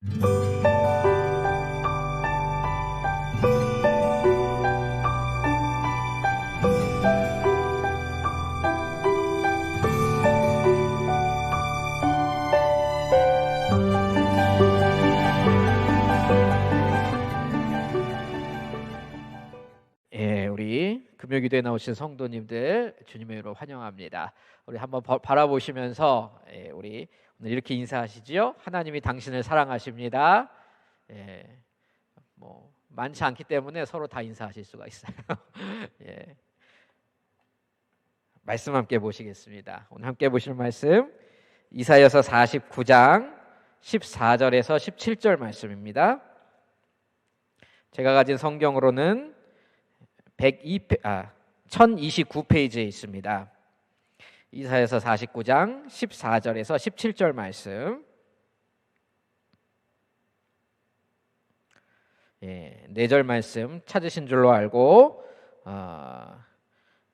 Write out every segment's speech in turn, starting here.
우리 금요기도에 나오신 성도님들 주님의 이름으로 환영합니다. 우리 한번 바라보시면서 우리 오늘 이렇게 인사하시지요. 하나님이 당신을 사랑하십니다. 뭐 많지 않기 때문에 서로 다 인사하실 수가 있어요. 말씀 함께 보시겠습니다. 오늘 함께 보실 말씀 이사야서 49장 14절에서 17절 말씀입니다. 제가 가진 성경으로는 1029페이지에 있습니다. 이사야서 49장 14절에서 17절 말씀. 네 절 말씀 찾으신 줄로 알고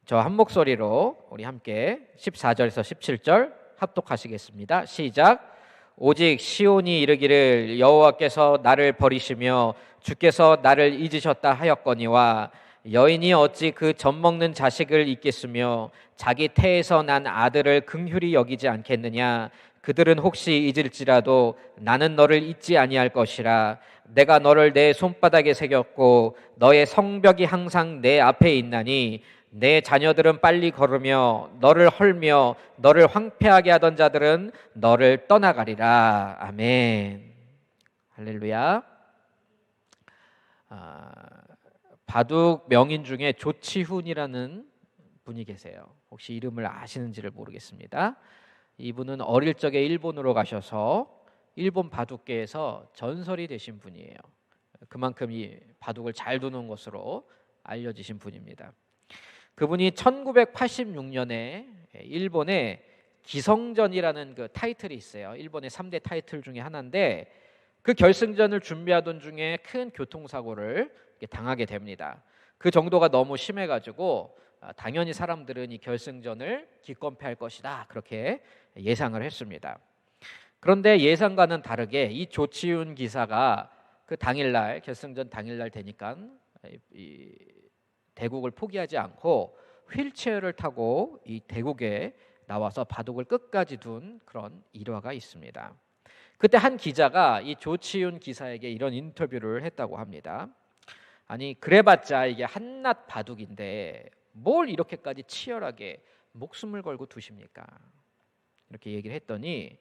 저 한 목소리로 우리 함께 14절에서 17절 합독하시겠습니다. 시작. 오직 시온이 이르기를 여호와께서 나를 버리시며 주께서 나를 잊으셨다 하였거니와 여인이 어찌 그 젖먹는 자식을 잊겠으며 자기 태에서 난 아들을 긍휼히 여기지 않겠느냐. 그들은 혹시 잊을지라도 나는 너를 잊지 아니할 것이라. 내가 너를 내 손바닥에 새겼고 너의 성벽이 항상 내 앞에 있나니 내 자녀들은 빨리 걸으며 너를 헐며 너를 황폐하게 하던 자들은 너를 떠나가리라. 아멘. 할렐루야. 바둑 명인 중에 조치훈이라는 분이 계세요. 혹시 이름을 아시는지를 모르겠습니다. 이분은 어릴 적에 일본으로 가셔서 일본 바둑계에서 전설이 되신 분이에요. 그만큼 이 바둑을 잘 두는 것으로 알려지신 분입니다. 그분이 1986년에 일본의 기성전이라는 그 타이틀이 있어요. 일본의 3대 타이틀 중에 하나인데 그 결승전을 준비하던 중에 큰 교통사고를 당하게 됩니다. 그 정도가 너무 심해가지고 당연히 사람들은 이 결승전을 기권패할 것이다 그렇게 예상을 했습니다. 그런데 예상과는 다르게 이 조치훈 기사가 그 당일날 결승전 당일날 되니까 이 대국을 포기하지 않고 휠체어를 타고 이 대국에 나와서 바둑을 끝까지 둔 그런 일화가 있습니다. 그때 한 기자가 이 조치훈 기사에게 이런 인터뷰를 했다고 합니다. 아니 그래봤자 이게 한낱 바둑인데 뭘 이렇게까지 치열하게 목숨을 걸고 두십니까? 이렇게 얘기를 했더니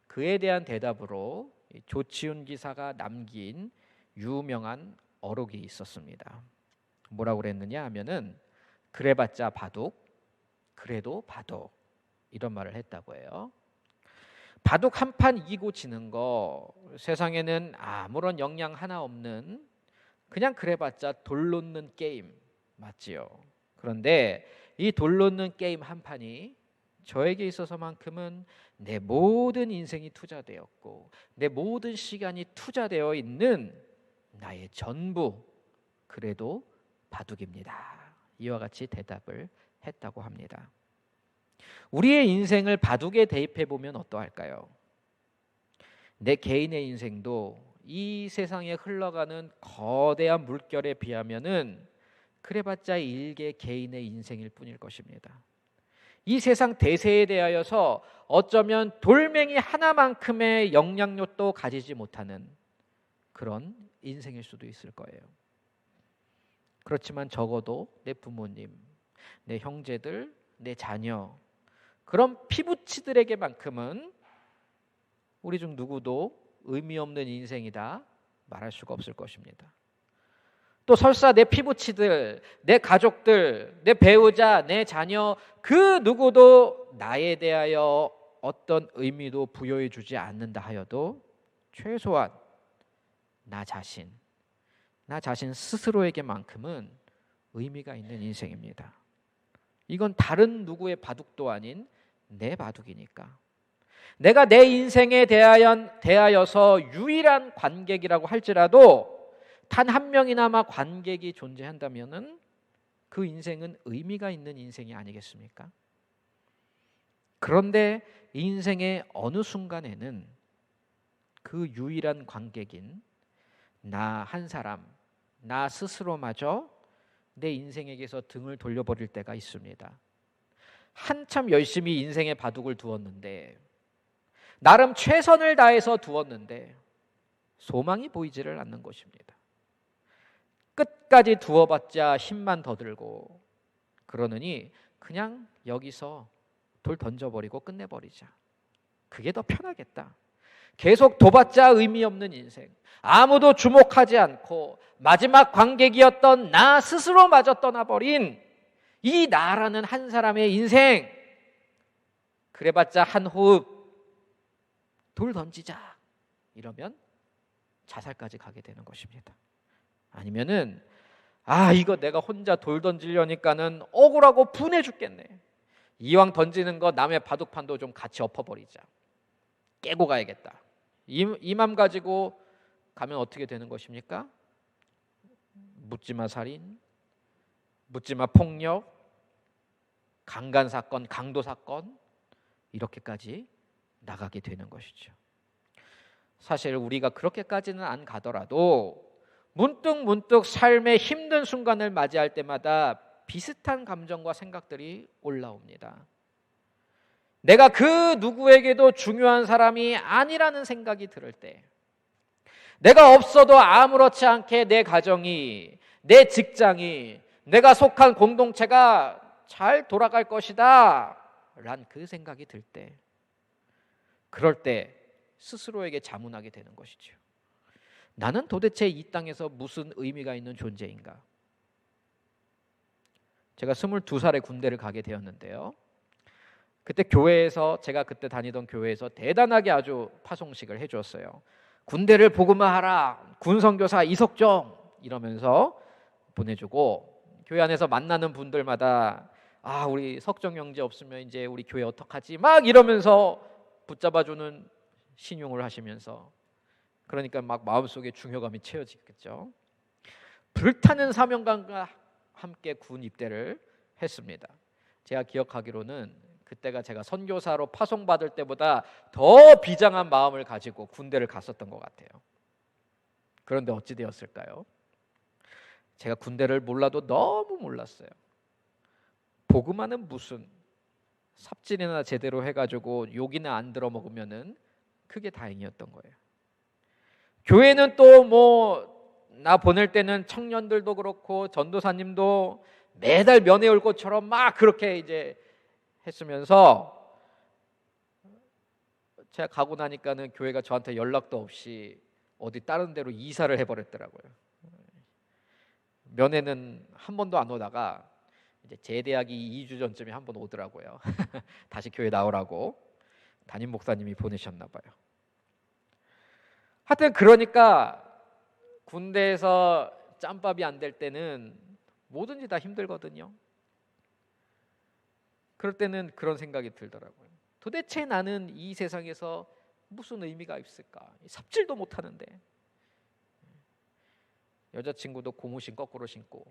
그에 대한 대답으로 조치훈 기사가 남긴 유명한 어록이 있었습니다. 뭐라고 그랬느냐 하면은 그래봤자 바둑, 그래도 바둑 이런 말을 했다고 해요. 바둑 한 판 이기고 지는 거 세상에는 아무런 영양 하나 없는 그냥 그래봤자 돌 놓는 게임 맞지요. 그런데 이 돌 놓는 게임 한 판이 저에게 있어서만큼은 내 모든 인생이 투자되었고 내 모든 시간이 투자되어 있는 나의 전부 그래도 바둑입니다. 이와 같이 대답을 했다고 합니다. 우리의 인생을 바둑에 대입해 보면 어떠할까요? 내 개인의 인생도 이 세상에 흘러가는 거대한 물결에 비하면은 그래봤자 일개 개인의 인생일 뿐일 것입니다. 이 세상 대세에 대하여서 어쩌면 돌멩이 하나만큼의 영향력도 가지지 못하는 그런 인생일 수도 있을 거예요. 그렇지만 적어도 내 부모님, 내 형제들, 내 자녀 그런 피부치들에게만큼은 우리 중 누구도 의미 없는 인생이다 말할 수가 없을 것입니다. 또 설사 내 피부치들, 내 가족들, 내 배우자, 내 자녀 그 누구도 나에 대하여 어떤 의미도 부여해 주지 않는다 하여도 최소한 나 자신 스스로에게만큼은 의미가 있는 인생입니다. 이건 다른 누구의 바둑도 아닌 내 바둑이니까. 내가 내 인생에 대하여서 유일한 관객이라고 할지라도 단 한 명이나마 관객이 존재한다면은 그 인생은 의미가 있는 인생이 아니겠습니까? 그런데 인생의 어느 순간에는 그 유일한 관객인 나 한 사람, 나 스스로마저 내 인생에게서 등을 돌려버릴 때가 있습니다. 한참 열심히 인생의 바둑을 두었는데, 나름 최선을 다해서 두었는데 소망이 보이지를 않는 것입니다. 끝까지 두어봤자 힘만 더 들고, 그러느니 그냥 여기서 돌 던져버리고 끝내버리자. 그게 더 편하겠다. 계속 둬봤자 의미 없는 인생, 아무도 주목하지 않고 마지막 관객이었던 나 스스로마저 떠나버린 이 나라는 한 사람의 인생, 그래봤자 한 호흡, 돌 던지자, 이러면 자살까지 가게 되는 것입니다. 아니면은 이거 내가 혼자 돌 던지려니까는 억울하고 분해 죽겠네, 이왕 던지는 거 남의 바둑판도 좀 같이 엎어버리자, 깨고 가야겠다, 이 맘 가지고 가면 어떻게 되는 것입니까? 묻지마 살인, 묻지마 폭력, 강간사건, 강도사건, 이렇게까지 나가게 되는 것이죠. 사실 우리가 그렇게까지는 안 가더라도 문득 삶의 힘든 순간을 맞이할 때마다 비슷한 감정과 생각들이 올라옵니다. 내가 그 누구에게도 중요한 사람이 아니라는 생각이 들을 때, 내가 없어도 아무렇지 않게 내 가정이, 내 직장이, 내가 속한 공동체가 잘 돌아갈 것이다 란 그 생각이 들 때, 그럴 때 스스로에게 자문하게 되는 것이죠. 나는 도대체 이 땅에서 무슨 의미가 있는 존재인가? 제가 22살에 군대를 가게 되었는데요, 그때 교회에서, 제가 그때 다니던 교회에서 대단하게 아주 파송식을 해주었어요. 군대를 복음화하라, 군선교사 이석정, 이러면서 보내주고, 교회 안에서 만나는 분들마다 우리 석정 형제 없으면 이제 우리 교회 어떡하지, 막 이러면서 붙잡아주는 신용을 하시면서, 그러니까 막 마음속에 중요감이 채워지겠죠. 불타는 사명감과 함께 군 입대를 했습니다. 제가 기억하기로는 그때가 제가 선교사로 파송받을 때보다 더 비장한 마음을 가지고 군대를 갔었던 것 같아요. 그런데 어찌 되었을까요? 제가 군대를 몰라도 너무 몰랐어요. 복음화는 무슨, 삽질이나 제대로 해가지고 욕이나 안 들어먹으면은 그게 다행이었던 거예요. 교회는 또 나 보낼 때는 청년들도 그렇고 전도사님도 매달 면회 올 것처럼 막 그렇게 이제 했으면서, 제가 가고 나니까는 교회가 저한테 연락도 없이 어디 다른 데로 이사를 해버렸더라고요. 면회는 한 번도 안 오다가 이제 제대하기 2주 전쯤에 한 번 오더라고요. 다시 교회 나오라고 담임 목사님이 보내셨나 봐요. 하여튼 그러니까 군대에서 짬밥이 안 될 때는 뭐든지 다 힘들거든요. 그럴 때는 그런 생각이 들더라고요. 도대체 나는 이 세상에서 무슨 의미가 있을까? 삽질도 못하는데, 여자친구도 고무신 거꾸로 신고.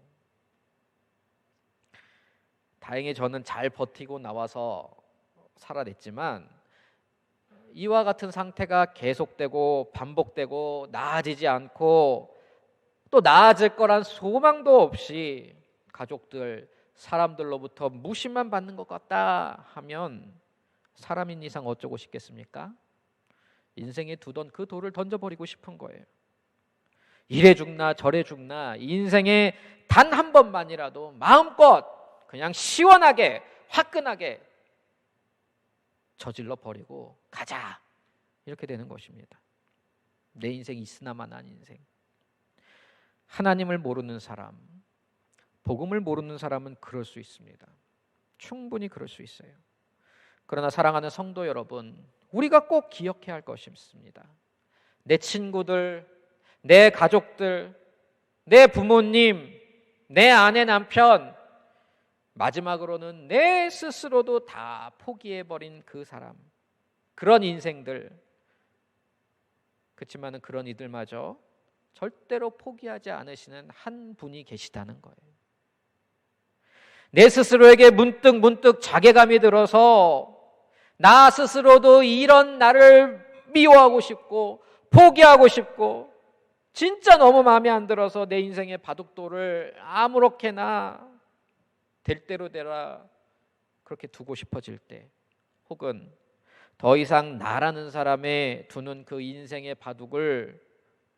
다행히 저는 잘 버티고 나와서 살아냈지만, 이와 같은 상태가 계속되고 반복되고 나아지지 않고 또 나아질 거란 소망도 없이 가족들, 사람들로부터 무심만 받는 것 같다 하면 사람인 이상 어쩌고 싶겠습니까? 인생에 두던 그 돌을 던져버리고 싶은 거예요. 이래 죽나 저래 죽나 인생에 단 한 번만이라도 마음껏 그냥 시원하게 화끈하게 저질러 버리고 가자, 이렇게 되는 것입니다. 내 인생이 있으나마나 인생. 하나님을 모르는 사람, 복음을 모르는 사람은 그럴 수 있습니다. 충분히 그럴 수 있어요. 그러나 사랑하는 성도 여러분, 우리가 꼭 기억해야 할 것이 있습니다. 내 친구들, 내 가족들, 내 부모님, 내 아내, 남편, 마지막으로는 내 스스로도 다 포기해버린 그 사람, 그런 인생들, 그렇지만 그런 이들마저 절대로 포기하지 않으시는 한 분이 계시다는 거예요. 내 스스로에게 문득 자괴감이 들어서 나 스스로도 이런 나를 미워하고 싶고 포기하고 싶고 진짜 너무 마음에 안 들어서 내 인생의 바둑돌을 아무렇게나 될 대로 되라 그렇게 두고 싶어질 때, 혹은 더 이상 나라는 사람의 두는 그 인생의 바둑을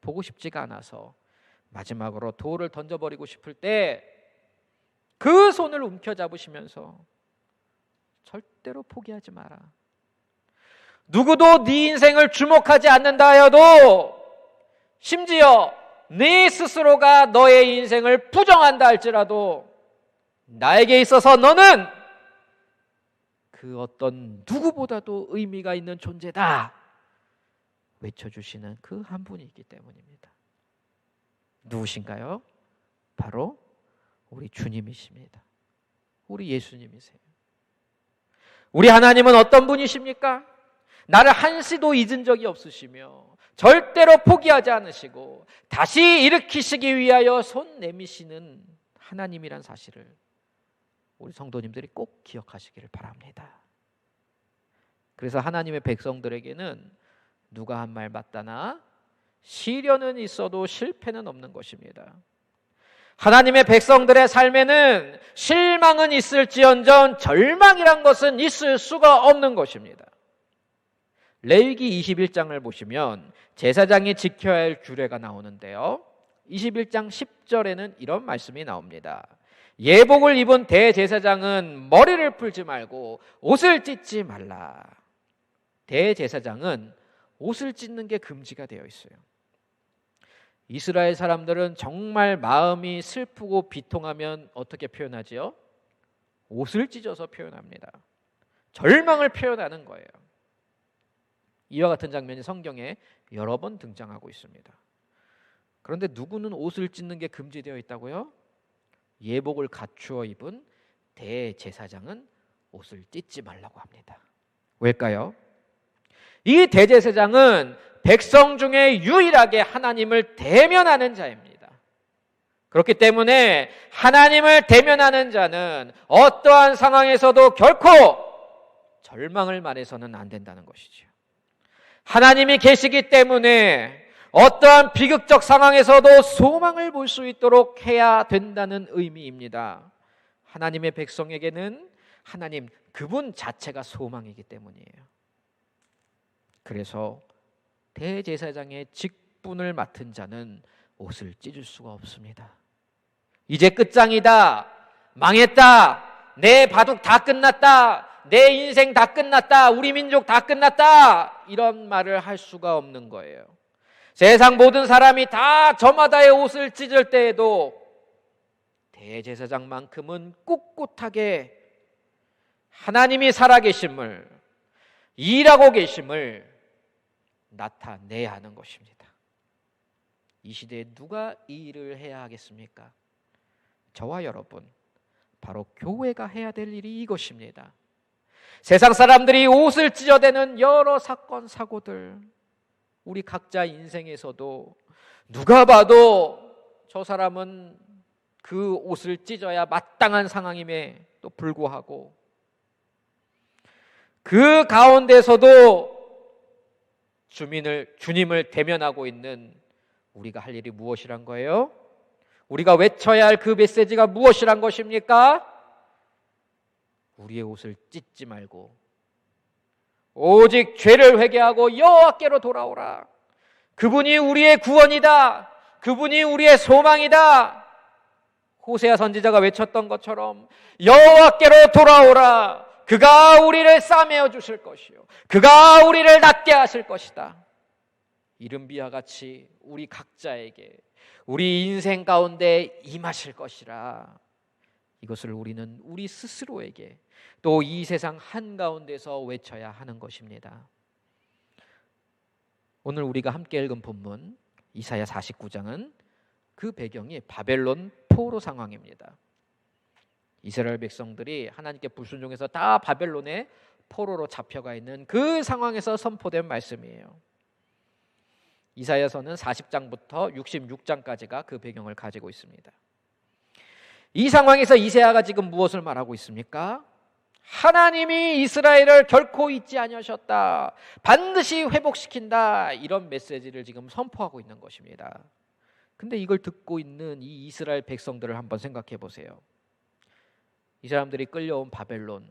보고 싶지가 않아서 마지막으로 돌을 던져버리고 싶을 때 그 손을 움켜잡으시면서 절대로 포기하지 마라. 누구도 네 인생을 주목하지 않는다 하여도, 심지어 네 스스로가 너의 인생을 부정한다 할지라도 나에게 있어서 너는 그 어떤 누구보다도 의미가 있는 존재다 외쳐주시는 그 한 분이 있기 때문입니다. 누구신가요? 바로 우리 주님이십니다. 우리 예수님이세요. 우리 하나님은 어떤 분이십니까? 나를 한시도 잊은 적이 없으시며 절대로 포기하지 않으시고 다시 일으키시기 위하여 손 내미시는 하나님이란 사실을 우리 성도님들이 꼭 기억하시기를 바랍니다. 그래서 하나님의 백성들에게는 누가 한 말 맞다나 시련은 있어도 실패는 없는 것입니다. 하나님의 백성들의 삶에는 실망은 있을지언정 절망이란 것은 있을 수가 없는 것입니다. 레위기 21장을 보시면 제사장이 지켜야 할 규례가 나오는데요, 21장 10절에는 이런 말씀이 나옵니다. 예복을 입은 대제사장은 머리를 풀지 말고 옷을 찢지 말라. 대제사장은 옷을 찢는 게 금지가 되어 있어요. 이스라엘 사람들은 정말 마음이 슬프고 비통하면 어떻게 표현하지요? 옷을 찢어서 표현합니다. 절망을 표현하는 거예요. 이와 같은 장면이 성경에 여러 번 등장하고 있습니다. 그런데 누구는 옷을 찢는 게 금지되어 있다고요? 예복을 갖추어 입은 대제사장은 옷을 찢지 말라고 합니다. 왜일까요? 이 대제사장은 백성 중에 유일하게 하나님을 대면하는 자입니다. 그렇기 때문에 하나님을 대면하는 자는 어떠한 상황에서도 결코 절망을 말해서는 안 된다는 것이죠. 하나님이 계시기 때문에 어떠한 비극적 상황에서도 소망을 볼 수 있도록 해야 된다는 의미입니다. 하나님의 백성에게는 하나님 그분 자체가 소망이기 때문이에요. 그래서 대제사장의 직분을 맡은 자는 옷을 찢을 수가 없습니다. 이제 끝장이다, 망했다, 내 바둑 다 끝났다, 내 인생 다 끝났다, 우리 민족 다 끝났다, 이런 말을 할 수가 없는 거예요. 세상 모든 사람이 다 저마다의 옷을 찢을 때에도 대제사장만큼은 꿋꿋하게 하나님이 살아계심을, 일하고 계심을 나타내야 하는 것입니다. 이 시대에 누가 이 일을 해야 하겠습니까? 저와 여러분, 바로 교회가 해야 될 일이 이것입니다. 세상 사람들이 옷을 찢어대는 여러 사건 사고들, 우리 각자 인생에서도 누가 봐도 저 사람은 그 옷을 찢어야 마땅한 상황임에도 불구하고 그 가운데서도 주님을 대면하고 있는 우리가 할 일이 무엇이란 거예요? 우리가 외쳐야 할 그 메시지가 무엇이란 것입니까? 우리의 옷을 찢지 말고 오직 죄를 회개하고 여호와께로 돌아오라. 그분이 우리의 구원이다. 그분이 우리의 소망이다. 호세아 선지자가 외쳤던 것처럼 여호와께로 돌아오라. 그가 우리를 싸매어 주실 것이요 그가 우리를 낫게 하실 것이다. 이른 비와 같이 우리 각자에게 우리 인생 가운데 임하실 것이라. 이것을 우리는 우리 스스로에게 또 이 세상 한가운데서 외쳐야 하는 것입니다. 오늘 우리가 함께 읽은 본문 이사야 49장은 그 배경이 바벨론 포로 상황입니다. 이스라엘 백성들이 하나님께 불순종해서 다 바벨론의 포로로 잡혀가 있는 그 상황에서 선포된 말씀이에요. 이사야서는 40장부터 66장까지가 그 배경을 가지고 있습니다. 이 상황에서 이사야가 지금 무엇을 말하고 있습니까? 하나님이 이스라엘을 결코 잊지 아니하셨다. 반드시 회복시킨다. 이런 메시지를 지금 선포하고 있는 것입니다. 근데 이걸 듣고 있는 이 이스라엘 백성들을 한번 생각해 보세요. 이 사람들이 끌려온 바벨론,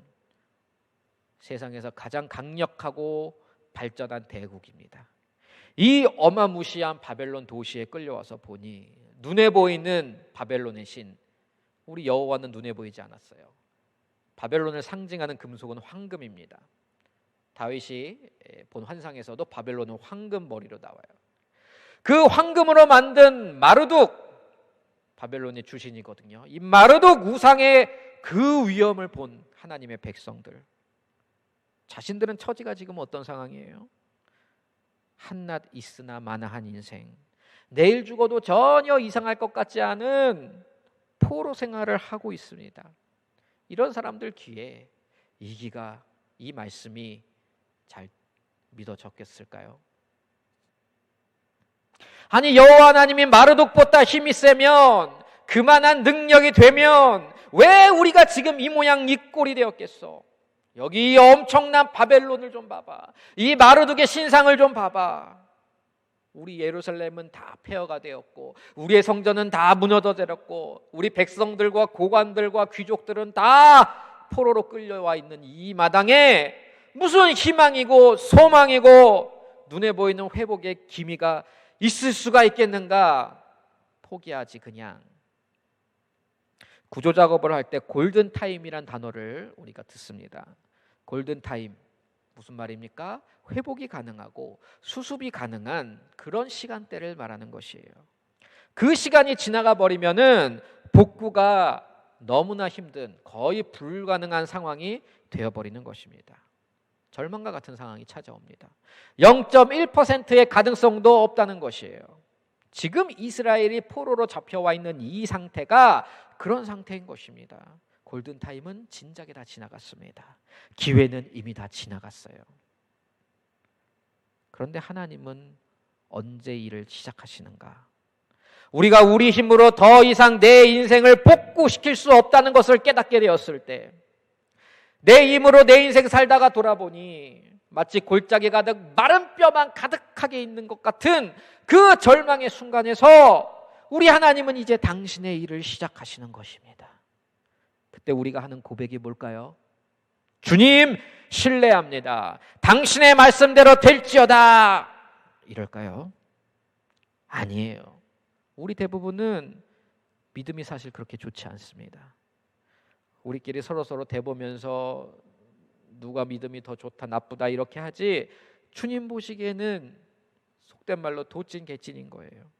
세상에서 가장 강력하고 발전한 대국입니다. 이 어마무시한 바벨론 도시에 끌려와서 보니 눈에 보이는 바벨론의 신, 우리 여호와는 눈에 보이지 않았어요. 바벨론을 상징하는 금속은 황금입니다. 다윗이 본 환상에서도 바벨론은 황금 머리로 나와요. 그 황금으로 만든 마르둑, 바벨론의 주신이거든요. 이 마르둑 우상의 그 위엄을 본 하나님의 백성들, 자신들은 처지가 지금 어떤 상황이에요? 한낱 있으나 마나한 인생, 내일 죽어도 전혀 이상할 것 같지 않은 포로 생활을 하고 있습니다. 이런 사람들 귀에 이 말씀이 잘 믿어졌겠을까요? 아니, 여호와 하나님이 마르둑보다 힘이 세면, 그만한 능력이 되면 왜 우리가 지금 이 모양 이 꼴이 되었겠어? 여기 엄청난 바벨론을 좀 봐봐. 이 마르둑의 신상을 좀 봐봐. 우리 예루살렘은 다 폐허가 되었고, 우리의 성전은 다 무너져 내렸고, 우리 백성들과 고관들과 귀족들은 다 포로로 끌려와 있는 이 마당에 무슨 희망이고 소망이고 눈에 보이는 회복의 기미가 있을 수가 있겠는가? 포기하지 그냥. 구조작업을 할 때 골든타임이란 단어를 우리가 듣습니다. 골든타임, 무슨 말입니까? 회복이 가능하고 수습이 가능한 그런 시간대를 말하는 것이에요. 그 시간이 지나가 버리면은 복구가 너무나 힘든, 거의 불가능한 상황이 되어버리는 것입니다. 절망과 같은 상황이 찾아옵니다. 0.1%의 가능성도 없다는 것이에요. 지금 이스라엘이 포로로 잡혀와 있는 이 상태가 그런 상태인 것입니다. 골든타임은 진작에 다 지나갔습니다. 기회는 이미 다 지나갔어요. 그런데 하나님은 언제 일을 시작하시는가? 우리가 우리 힘으로 더 이상 내 인생을 복구시킬 수 없다는 것을 깨닫게 되었을 때, 내 힘으로 내 인생 살다가 돌아보니 마치 골짜기 가득 마른 뼈만 가득하게 있는 것 같은 그 절망의 순간에서 우리 하나님은 이제 당신의 일을 시작하시는 것입니다. 그때 우리가 하는 고백이 뭘까요? 주님, 신뢰합니다. 당신의 말씀대로 될지어다. 이럴까요? 아니에요. 우리 대부분은 믿음이 사실 그렇게 좋지 않습니다. 우리끼리 서로 대보면서 누가 믿음이 더 좋다 나쁘다 이렇게 하지, 주님 보시기에는 속된 말로 도찐 개찐인 거예요.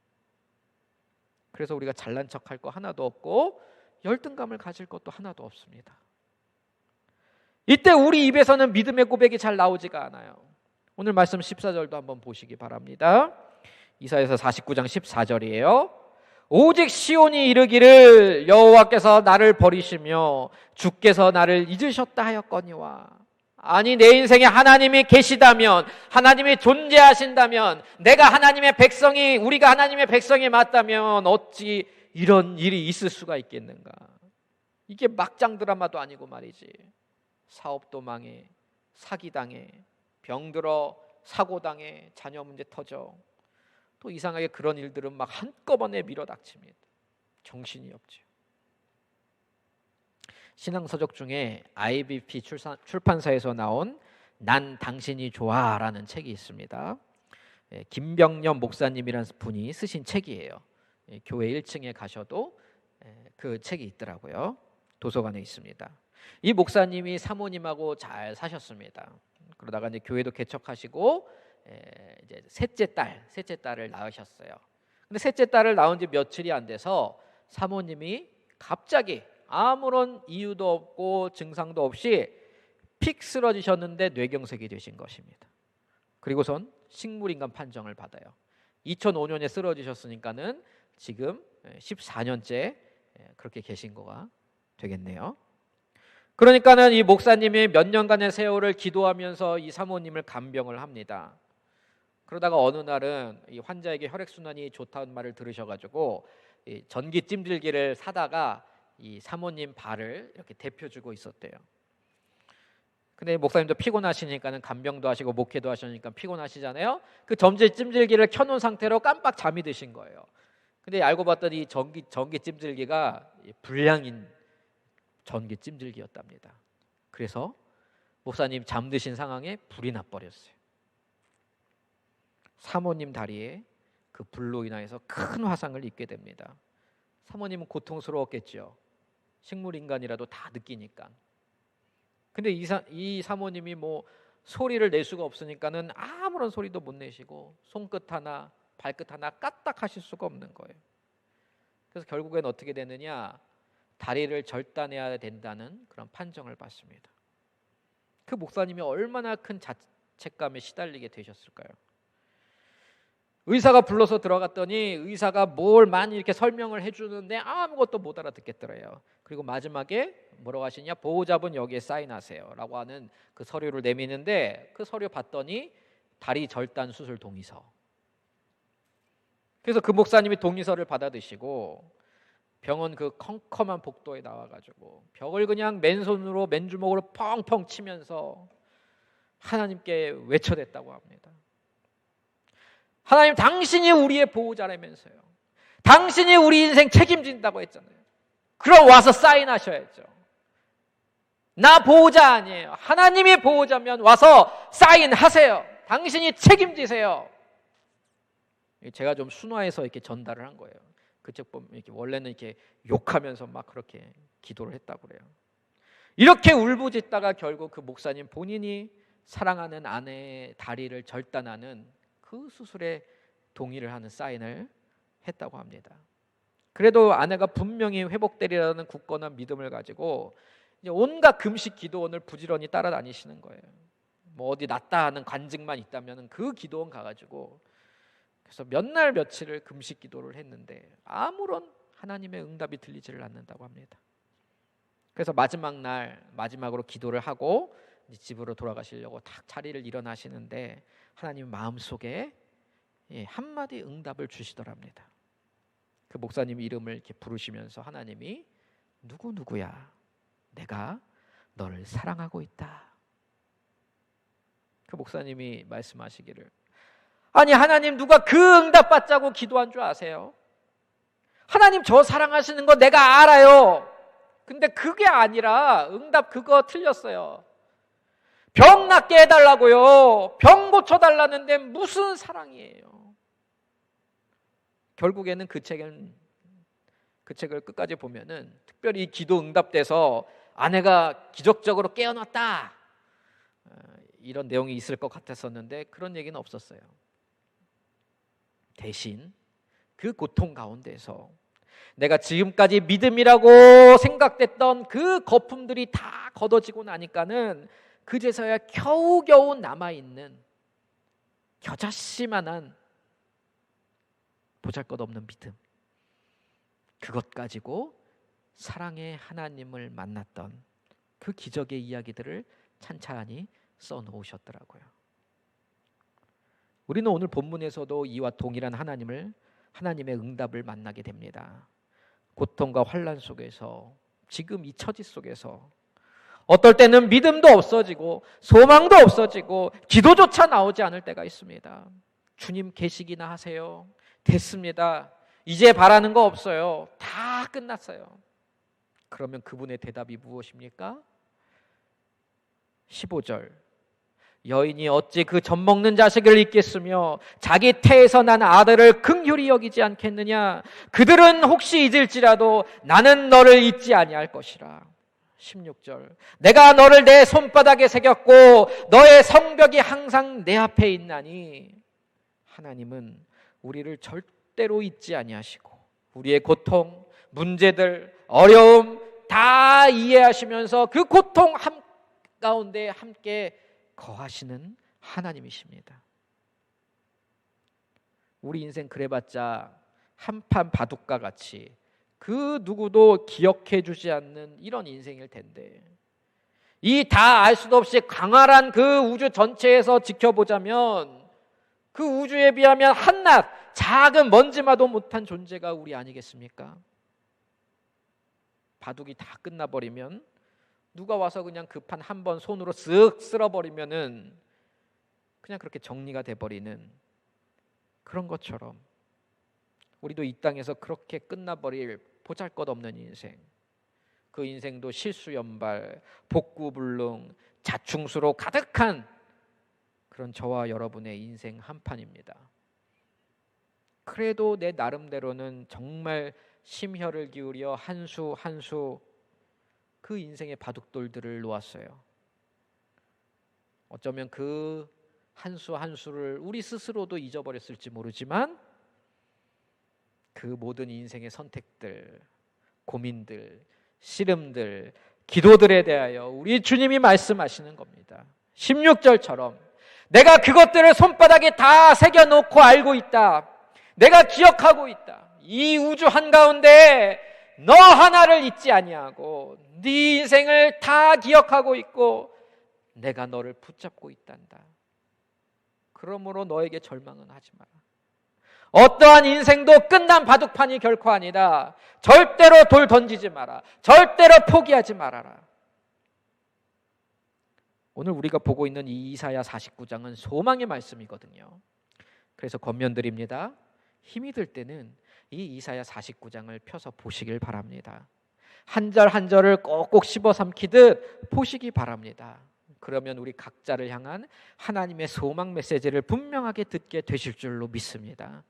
그래서 우리가 잘난 척할 거 하나도 없고 열등감을 가질 것도 하나도 없습니다. 이때 우리 입에서는 믿음의 고백이 잘 나오지가 않아요. 오늘 말씀 14절도 한번 보시기 바랍니다. 이사야서 49장 14절이에요. 오직 시온이 이르기를 여호와께서 나를 버리시며 주께서 나를 잊으셨다 하였거니와. 아니, 내 인생에 하나님이 계시다면, 하나님이 존재하신다면, 내가 하나님의 백성이, 우리가 하나님의 백성이 맞다면 어찌 이런 일이 있을 수가 있겠는가? 이게 막장 드라마도 아니고 말이지. 사업도 망해, 사기당해, 병들어, 사고당해, 자녀 문제 터져. 또 이상하게 그런 일들은 막 한꺼번에 밀어닥칩니다. 정신이 없죠. 신앙서적 중에 IBP 출판사에서 나온 난 당신이 좋아라는 책이 있습니다. 김병년 목사님이라는 분이 쓰신 책이에요. 교회 1층에 가셔도 그 책이 있더라고요. 도서관에 있습니다. 이 목사님이 사모님하고 잘 사셨습니다. 그러다가 이제 교회도 개척하시고 이제 셋째 딸을 낳으셨어요. 근데 셋째 딸을 낳은 지 며칠이 안 돼서 사모님이 갑자기 아무런 이유도 없고 증상도 없이 픽 쓰러지셨는데 뇌경색이 되신 것입니다. 그리고선 식물인간 판정을 받아요. 2005년에 쓰러지셨으니까는 지금 14년째 그렇게 계신 거가 되겠네요. 그러니까는 이 목사님이 몇 년간의 세월을 기도하면서 이 사모님을 간병을 합니다. 그러다가 어느 날은 이 환자에게 혈액순환이 좋다는 말을 들으셔가지고 이 전기 찜질기를 사다가 이 사모님 발을 이렇게 데펴주고 있었대요. 근데 목사님도 피곤하시니까는 간병도 하시고 목회도 하시니까 피곤하시잖아요. 그 전기 찜질기를 켜놓은 상태로 깜빡 잠이 드신 거예요. 근데 알고 봤더니 전기 찜질기가 불량인 전기 찜질기였답니다. 그래서 목사님 잠드신 상황에 불이 나버렸어요. 사모님 다리에 그 불로 인하여서 큰 화상을 입게 됩니다. 사모님은 고통스러웠겠죠. 식물인간이라도 다 느끼니까. 근데 이 사모님이 뭐 소리를 낼 수가 없으니까는 아무런 소리도 못 내시고 손끝 하나 발끝 하나 까딱하실 수가 없는 거예요. 그래서 결국엔 어떻게 되느냐, 다리를 절단해야 된다는 그런 판정을 받습니다. 그 목사님이 얼마나 큰 자책감에 시달리게 되셨을까요? 의사가 불러서 들어갔더니 의사가 뭘 많이 이렇게 설명을 해주는데 아무것도 못 알아듣겠더래요. 그리고 마지막에 뭐라고 하시냐, 보호자분 여기에 사인하세요 라고 하는 그 서류를 내미는데, 그 서류 봤더니 다리 절단 수술 동의서. 그래서 그 목사님이 동의서를 받아드시고 병원 그 컴컴한 복도에 나와가지고 벽을 그냥 맨손으로 맨주먹으로 펑펑 치면서 하나님께 외쳐댔다고 합니다. 하나님, 당신이 우리의 보호자라면서요. 당신이 우리 인생 책임진다고 했잖아요. 그럼 와서 사인하셔야죠. 나 보호자 아니에요. 하나님이 보호자면 와서 사인하세요. 당신이 책임지세요. 제가 좀 순화해서 이렇게 전달을 한 거예요. 그 책 보면 이렇게 원래는 이렇게 욕하면서 막 그렇게 기도를 했다고 그래요. 이렇게 울부짖다가 결국 그 목사님 본인이 사랑하는 아내의 다리를 절단하는 그 수술에 동의를 하는 사인을 했다고 합니다. 그래도 아내가 분명히 회복되리라는 굳건한 믿음을 가지고 이제 온갖 금식 기도원을 부지런히 따라다니시는 거예요. 뭐 어디 낫다 하는 관직만 있다면 그 기도원 가가지고, 그래서 몇 날 며칠을 금식 기도를 했는데 아무런 하나님의 응답이 들리지를 않는다고 합니다. 그래서 마지막 날 마지막으로 기도를 하고 이제 집으로 돌아가시려고 탁 자리를 일어나시는데 하나님 마음속에 한마디 응답을 주시더랍니다. 그 목사님 이름을 이렇게 부르시면서 하나님이, 누구야, 내가 너를 사랑하고 있다. 그 목사님이 말씀하시기를, 아니 하나님, 누가 그 응답 받자고 기도한 줄 아세요? 하나님, 저 사랑하시는 거 내가 알아요. 근데 그게 아니라 응답 그거 틀렸어요. 병 낫게 해달라고요. 병 고쳐달라는데 무슨 사랑이에요. 결국에는 그 책을 끝까지 보면은 특별히 기도 응답돼서 아내가 기적적으로 깨어났다 이런 내용이 있을 것 같았었는데 그런 얘기는 없었어요. 대신 그 고통 가운데서 내가 지금까지 믿음이라고 생각됐던 그 거품들이 다 걷어지고 나니까는 그제서야 겨우겨우 남아있는 겨자씨만한 보잘것없는 믿음, 그것 가지고 사랑의 하나님을 만났던 그 기적의 이야기들을 찬찬히 써놓으셨더라고요. 우리는 오늘 본문에서도 이와 동일한 하나님의 응답을 만나게 됩니다. 고통과 환난 속에서, 지금 이 처지 속에서 어떨 때는 믿음도 없어지고 소망도 없어지고 기도조차 나오지 않을 때가 있습니다. 주님 계시기나 하세요. 됐습니다. 이제 바라는 거 없어요. 다 끝났어요. 그러면 그분의 대답이 무엇입니까? 15절, 여인이 어찌 그 젖먹는 자식을 잊겠으며 자기 태에서 난 아들을 긍휼히 여기지 않겠느냐. 그들은 혹시 잊을지라도 나는 너를 잊지 아니할 것이라. 16절, 내가 너를 내 손바닥에 새겼고 너의 성벽이 항상 내 앞에 있나니. 하나님은 우리를 절대로 잊지 아니하시고 우리의 고통, 문제들, 어려움 다 이해하시면서 그 고통 가운데 함께 거하시는 하나님이십니다. 우리 인생 그래봤자 한판 바둑과 같이 그 누구도 기억해 주지 않는 이런 인생일 텐데, 이 다 알 수도 없이 광활한 그 우주 전체에서 지켜보자면 그 우주에 비하면 한낱 작은 먼지마도 못한 존재가 우리 아니겠습니까? 바둑이 다 끝나버리면 누가 와서 그냥 그 판 한 번 손으로 쓱 쓸어버리면은 그냥 그렇게 정리가 돼버리는 그런 것처럼 우리도 이 땅에서 그렇게 끝나버릴 보잘것없는 인생, 그 인생도 실수연발, 복구불능, 자충수로 가득한 그런 저와 여러분의 인생 한판입니다. 그래도 내 나름대로는 정말 심혈을 기울여 한 수 한 수 그 인생의 바둑돌들을 놓았어요. 어쩌면 그 한 수 한 수를 우리 스스로도 잊어버렸을지 모르지만 그 모든 인생의 선택들, 고민들, 씨름들, 기도들에 대하여 우리 주님이 말씀하시는 겁니다. 16절처럼 내가 그것들을 손바닥에 다 새겨놓고 알고 있다. 내가 기억하고 있다. 이 우주 한가운데 너 하나를 잊지 아니하고 네 인생을 다 기억하고 있고 내가 너를 붙잡고 있단다. 그러므로 너에게 절망은 하지 마라. 어떠한 인생도 끝난 바둑판이 결코 아니다. 절대로 돌 던지지 마라. 절대로 포기하지 말아라. 오늘 우리가 보고 있는 이 이사야 49장은 소망의 말씀이거든요. 그래서 권면드립니다. 힘이 들 때는 이 이사야 49장을 펴서 보시길 바랍니다. 한 절 한 절을 꼭꼭 씹어 삼키듯 보시기 바랍니다. 그러면 우리 각자를 향한 하나님의 소망 메시지를 분명하게 듣게 되실 줄로 믿습니다.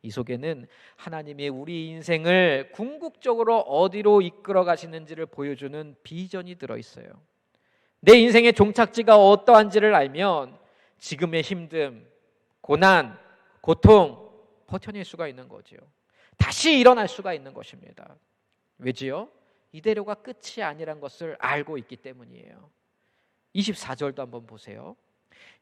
이 속에는 하나님이 우리 인생을 궁극적으로 어디로 이끌어 가시는지를 보여주는 비전이 들어있어요. 내 인생의 종착지가 어떠한지를 알면 지금의 힘듦, 고난, 고통 버텨낼 수가 있는 거지요. 다시 일어날 수가 있는 것입니다. 왜지요? 이대로가 끝이 아니란 것을 알고 있기 때문이에요. 24절도 한번 보세요.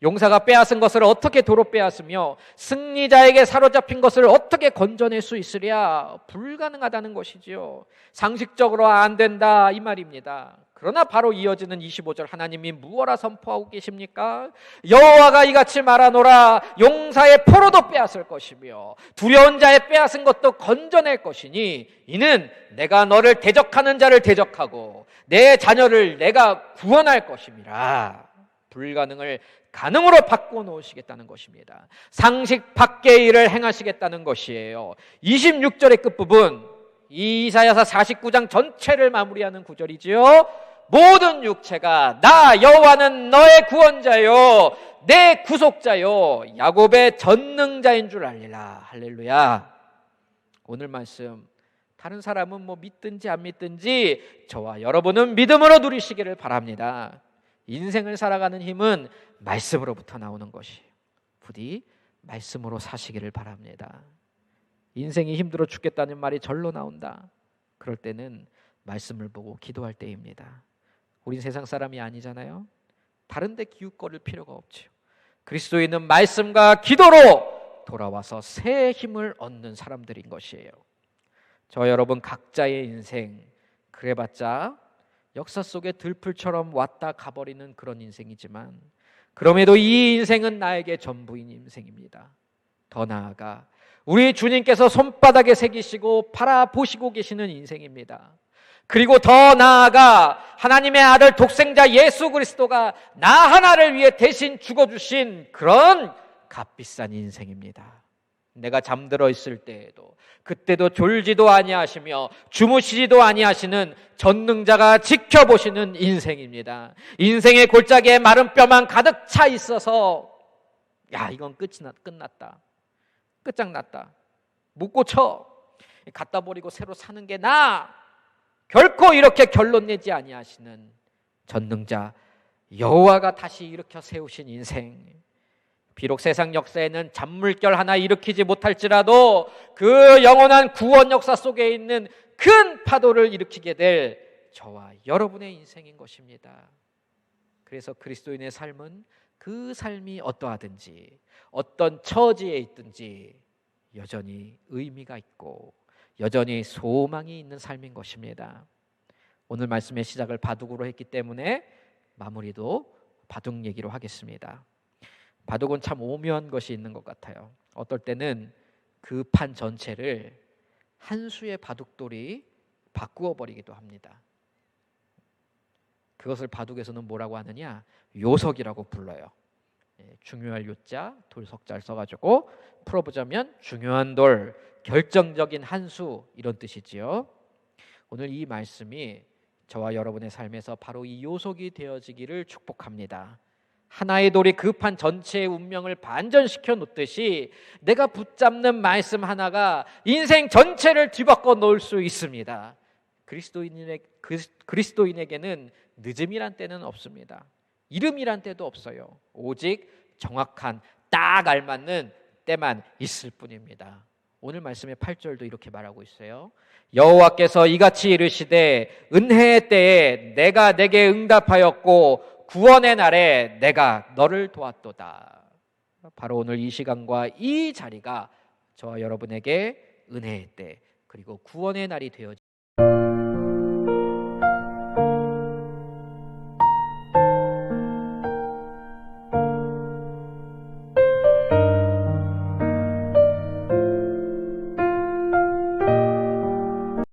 용사가 빼앗은 것을 어떻게 도로 빼앗으며 승리자에게 사로잡힌 것을 어떻게 건져낼 수 있으랴? 불가능하다는 것이지요. 상식적으로 안 된다 이 말입니다. 그러나 바로 이어지는 25절 하나님이 무엇라 선포하고 계십니까? 여호와가 이같이 말하노라. 용사의 포로도 빼앗을 것이며 두려운 자의 빼앗은 것도 건져낼 것이니 이는 내가 너를 대적하는 자를 대적하고 내 자녀를 내가 구원할 것임이라. 불가능을 가능으로 바꾸어 놓으시겠다는 것입니다. 상식 밖의 일을 행하시겠다는 것이에요. 26절의 끝부분, 이사야서 49장 전체를 마무리하는 구절이지요. 모든 육체가 나 여호와는 너의 구원자요 내 구속자요 야곱의 전능자인 줄 알리라. 할렐루야. 오늘 말씀 다른 사람은 뭐 믿든지 안 믿든지 저와 여러분은 믿음으로 누리시기를 바랍니다. 인생을 살아가는 힘은 말씀으로부터 나오는 것이 부디 말씀으로 사시기를 바랍니다. 인생이 힘들어 죽겠다는 말이 절로 나온다. 그럴 때는 말씀을 보고 기도할 때입니다. 우린 세상 사람이 아니잖아요. 다른 데 기웃거릴 필요가 없죠. 그리스도에 있는 말씀과 기도로 돌아와서 새 힘을 얻는 사람들인 것이에요. 저 여러분 각자의 인생 그래봤자 역사 속의 들풀처럼 왔다 가버리는 그런 인생이지만 그럼에도 이 인생은 나에게 전부인 인생입니다. 더 나아가 우리 주님께서 손바닥에 새기시고 바라보시고 계시는 인생입니다. 그리고 더 나아가 하나님의 아들 독생자 예수 그리스도가 나 하나를 위해 대신 죽어주신 그런 값비싼 인생입니다. 내가 잠들어 있을 때에도 그때도 졸지도 아니하시며 주무시지도 아니하시는 전능자가 지켜보시는 인생입니다. 인생의 골짜기에 마른 뼈만 가득 차 있어서 야 이건 끝났다. 끝장났다. 못 고쳐. 갖다 버리고 새로 사는 게 나아. 결코 이렇게 결론 내지 아니하시는 전능자 여호와가 다시 일으켜 세우신 인생. 비록 세상 역사에는 잔물결 하나 일으키지 못할지라도 그 영원한 구원 역사 속에 있는 큰 파도를 일으키게 될 저와 여러분의 인생인 것입니다. 그래서 그리스도인의 삶은 그 삶이 어떠하든지 어떤 처지에 있든지 여전히 의미가 있고 여전히 소망이 있는 삶인 것입니다. 오늘 말씀의 시작을 바둑으로 했기 때문에 마무리도 바둑 얘기로 하겠습니다. 바둑은 참 오묘한 것이 있는 것 같아요. 어떨 때는 그 판 전체를 한 수의 바둑돌이 바꾸어 버리기도 합니다. 그것을 바둑에서는 뭐라고 하느냐? 요석이라고 불러요. 중요할 요자, 돌석자를 써가지고 풀어보자면 중요한 돌, 결정적인 한 수, 이런 뜻이지요. 오늘 이 말씀이 저와 여러분의 삶에서 바로 이 요석이 되어지기를 축복합니다. 하나의 돌이 그 판 전체의 운명을 반전시켜 놓듯이 내가 붙잡는 말씀 하나가 인생 전체를 뒤바꿔 놓을 수 있습니다. 그리스도인에게는 늦음이란 때는 없습니다. 이름이란 때도 없어요. 오직 정확한 딱 알맞는 때만 있을 뿐입니다. 오늘 말씀의 8절도 이렇게 말하고 있어요. 여호와께서 이같이 이르시되 은혜의 때에 내가 내게 응답하였고 구원의 날에 내가 너를 도왔도다. 바로 오늘 이 시간과 이 자리가 저와 여러분에게 은혜의 때 그리고 구원의 날이 되어지